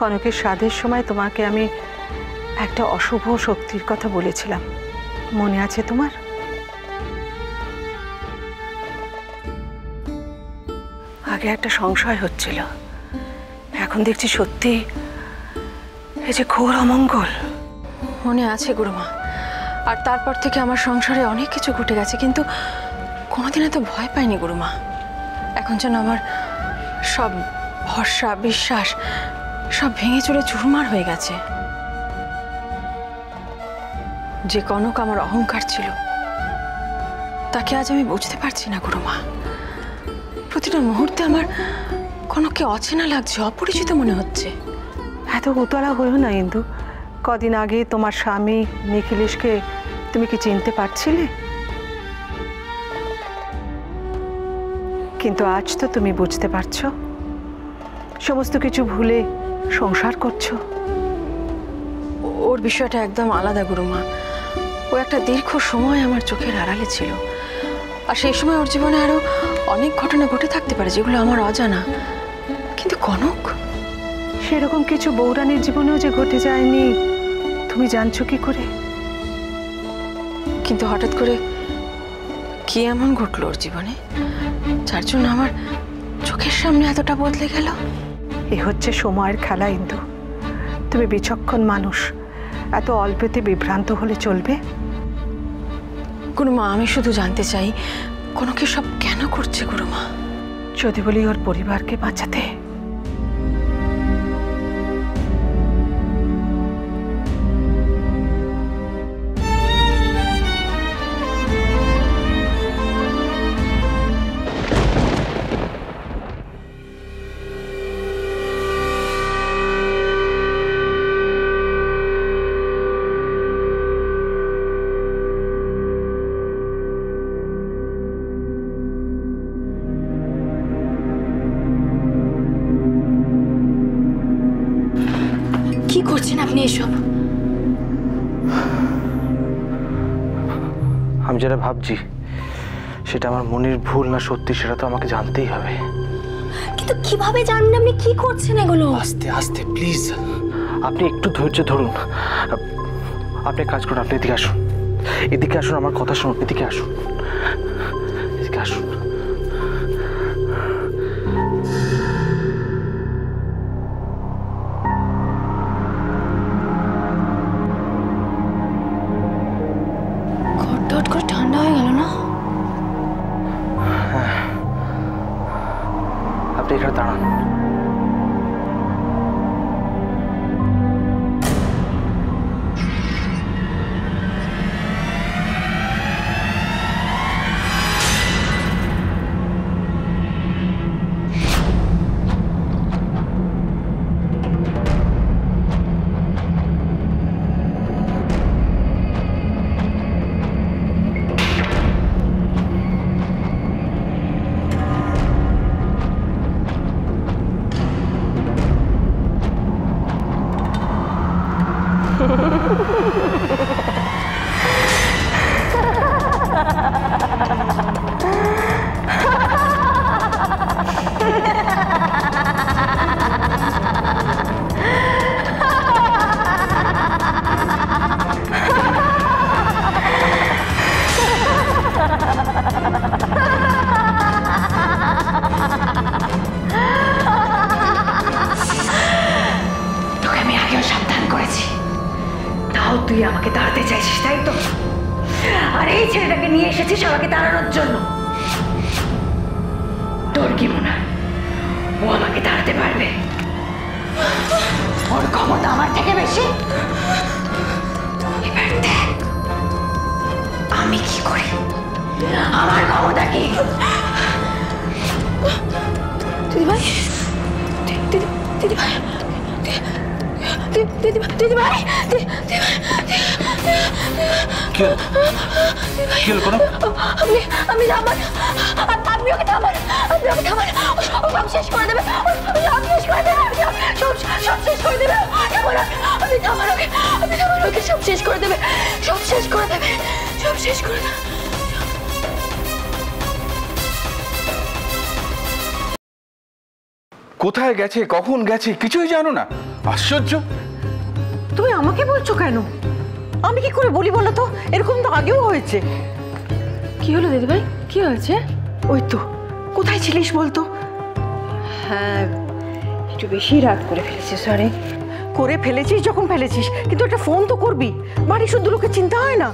কনকের স্বাদের সময় তোমাকে আমি একটা অশুভ শক্তির কথা বলেছিলাম, মনে আছে তোমার? আগে একটা সংশয় হচ্ছিল, এখন দেখছি সত্যি এই যে ঘোর অমঙ্গল। মনে আছে গুরুমা, আর তারপর থেকে আমার সংসারে অনেক কিছু ঘটে গেছে, কিন্তু কোনোদিন এত ভয় পাইনি গুরুমা। এখন যেন আমার সব ভরসা বিশ্বাস সব ভেঙে চুরে চুরমার হয়ে গেছে। যে কনক আমার অহংকার ছিল তাকে আজ আমি বুঝতে পারছি না গুরুমা। প্রতিটা মুহূর্তে আমার কনককে অচেনা লাগছে, অপরিচিত মনে হচ্ছে। এত উতলা হইও না ইন্দু। কদিন আগে তোমার স্বামী নিখিলেশকে তুমি কি চিনতে পারছিলে? কিন্তু আজ তো তুমি বুঝতে পারছো, সমস্ত কিছু ভুলে সংসার করছো। ওর বিষয়টা একদম আলাদা গুরুমা। ও একটা দীর্ঘ সময় আমার চোখের আড়ালে ছিল, আর সেই সময় ওর জীবনে আরো অনেক ঘটনা ঘটে থাকতে পারে যেগুলো আমার অজানা। কিন্তু কনক, সেরকম কিছু বৌরানীর জীবনেও যে ঘটে যায়নি তুমি জানছো কি করে? কিন্তু হঠাৎ করে কি এমন ঘটলো ওর জীবনে যার জন্য আমার চোখের সামনে এতটা বদলে গেল? এ হচ্ছে সময়ের খেলা ইন্দু। তুমি বিচক্ষণ মানুষ, এত অল্পতে বিভ্রান্ত হলে চলবে? গুরুমা, আমি শুধু জানতে চাই কনকে সব কেন করছে গুরুমা? যদি বলি ওর পরিবারকে বাঁচাতে। কি করছেন আপনি এসব? আমি যেটা ভাবছি সেটা আমার মনের ভুল না সত্যি সেটা তো আমাকে জানতেই হবে। কিন্তু কিভাবে জানবেন আপনি কি করছেন এগুলো? আস্তে আস্তে প্লিজ, আপনি একটু ধৈর্য ধরুন। আপনি কাজ করুন, আপনি এদিকে আসুন, এদিকে আসুন, আমার কথা শুনুন, এদিকে আসুন, এদিকে আসুন। ঘট করে ঠান্ডা হয়ে গেল না? আপনি এখানে দাঁড়ান। তুই আমাকে তাড়াতে চাইছিস, তাই তো? আর এই ছেলেটাকে নিয়ে এসেছিস আমাকে তাড়ানোর জন্য। তোর কি মনে হয় ও আমাকে তাড়াতে পারবে? ওর ক্ষমতা আমার থেকে বেশি। এবার দেখ আমি কি করি, আমার ক্ষমতা কি। দিদিভাই, দিদিভাই, দিদিভাই, আপনি থামান, আপনি ওকে থামান, আপনি ওকে থামান। সব শেষ করে দেবে, সব শেষ করে দেবে, সব শেষ করে দেবে। আপনি থামান ওকে, আপনি থামান ওকে, সব শেষ করে দেবে, সব শেষ করে দেবে, সব শেষ করে দেবে। কোথায় গেছে, কখন গেছে কিছুই জানো না? আশ্চর্য! তুমি আমাকে বলছো কেন? আমি কি করে বলি বলো তো? এরকম তো আগেও হয়েছে। কি হলো দিদিভাই, কি হয়েছে? ওই তো, কোথায় ছিলিস বলতো? হ্যাঁ, একটু বেশি রাত করে ফেলেছি, সরি। করে ফেলেছিস যখন ফেলেছিস, কিন্তু একটা ফোন তো করবি। বাড়ি শুদ্ধ লোকের চিন্তা হয় না?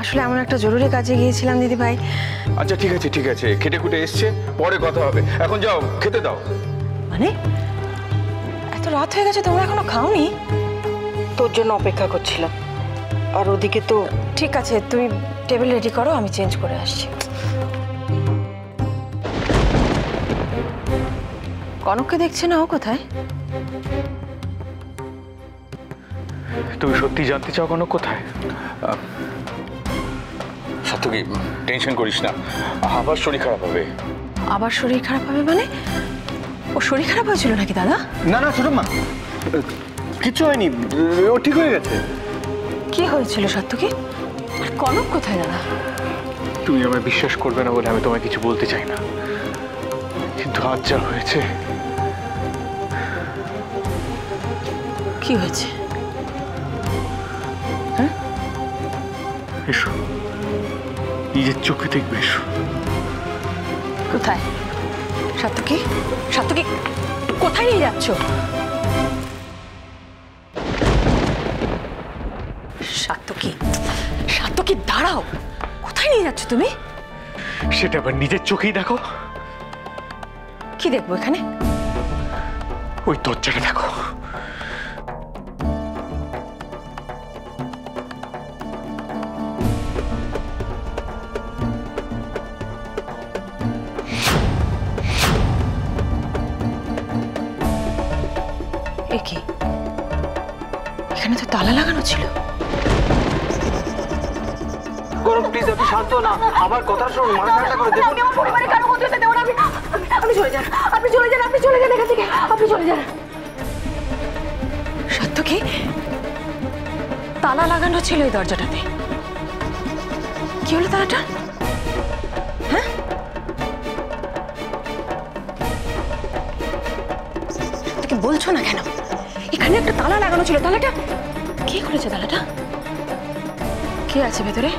আসলে এমন একটা জরুরি কাজে গিয়েছিলাম দিদিভাই। আচ্ছা ঠিক আছে ঠিক আছে, খেটে খুটে এসছে, পরে কথা হবে। এখন যাও, খেতে দাও। মানে এত রাত হয়ে গেছে, তোমরা এখনো খাওনি? তোর জন্য অপেক্ষা করছিলাম। আর ওদিকে তো ঠিক আছে, তুমি টেবিল রেডি করো, আমি চেঞ্জ করে আসছি। কনককে দেখছে না, ও কোথায়? তুমি সত্যি জানতে চাও কনক কোথায়? সাত্যকী, টেনশন করিস না, আবার শরীর খারাপ হবে। আবার শরীর খারাপ হবে মানে? ও শরীর খারাপ হয়েছিল নাকি দাদা? না না ছোট মা, কিচ্ছু হয়নি, ও ঠিক হয়ে গেছে। কি হয়েছিল সাত্যকী? আর কনক কোথায় দাদা? তুমি আমায় বিশ্বাস করবে না বলে আমি তোমায় কিছু বলতে চাই না, কিন্তু আজ যা হয়েছে। কি হয়েছে? এসো, নিজের চোখে দেখবে, এসো। কোথায়? সাত্যকী, সাত্যকী, কোথায় নিয়ে যাচ্ছ? সাত্যকী, সাত্যকী দাঁড়াও, কোথায় নিয়ে যাচ্ছ তুমি? সেটা আবার নিজের চোখেই দেখো। কি দেখবো এখানে? ওই দরজাটা দেখো। এ কি? এখানে তো তালা লাগানো ছিল। গরম, প্লিজ আপনি শান্ত না, আমার কথা শুনুন, মাথা ঠান্ডা করে দেখুন। আমার পরিবারে কারো ক্ষতি হতে দেবো না। আপনি চলে যান, আপনি চলে যান, আপনি চলে যান এখান থেকে, আপনি চলে যান। সাত্যকী, তালা লাগানো ছিল এই দরজাটাতে। কি হলো তালাটা? হ্যাঁ, সাত্যকী বলছো না কেন? এখানে একটা তালা লাগানো ছিল, তালাটা কে খুলেছে? তালাটা কে আছে ভেতরে?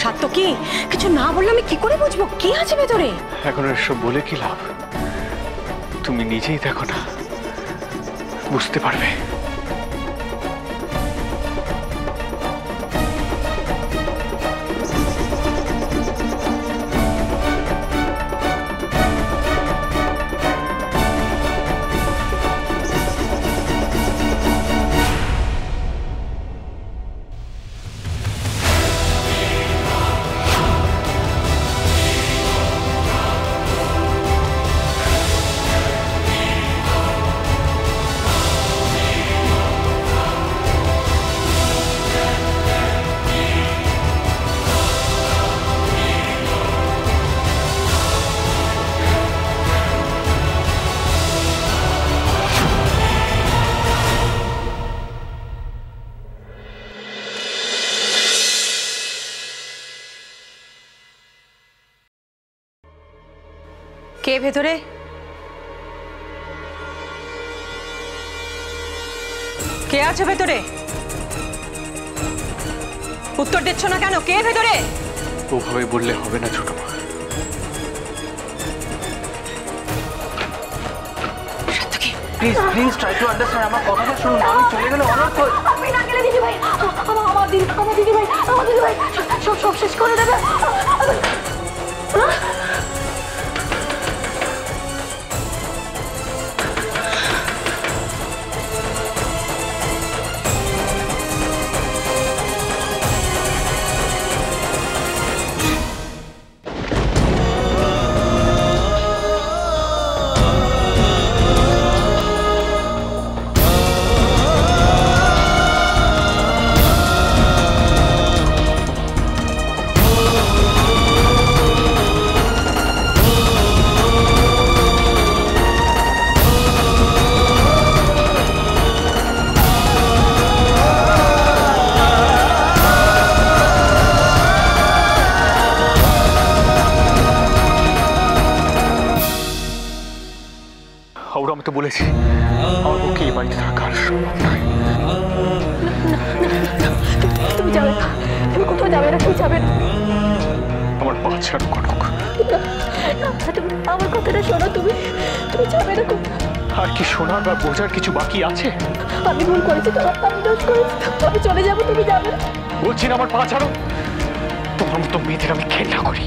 সাত্যকী, কিছু না বললে আমি কি করে বুঝবো কি আছে ভেতরে? এখন এসব বলে কি লাভ? তুমি নিজেই দেখো না, বুঝতে পারবে। কে ভেতরে? কে আছে ভেতরে? উত্তর দিচ্ছ না কেন? কে ভেতরে? ওভাবে বললে হবে না ছোট মা। Satyaki, please please try to understand, আমার কথাটা শুনুন। আমি চলে গেলে অনর্থ। আপনি না গেলে দিদি ভাই, আমার দিদি ভাই সব শেষ করে দেবে। বলেছি আমার পক্ষে এই বাড়িতে থাকার সম্ভব নয়। তুমি যাবে না, তুমি কোথাও যাবে না, তুমি যাবে না। আমার পা ছাড়ো কনক। তুমি আমার কথাটা শোনো, তুমি তুমি যাবে না কোথাও। আর কি শোনার বা বোঝার কিছু বাকি আছে? আমি ভুল করেছি, তোমার আমি দোষ করেছি, আমি চলে যাবো, তুমি যাবে না। বলছি না আমার পা ছাড়ো। তোমার মতো মেয়েদের আমি ঘেন্না করি।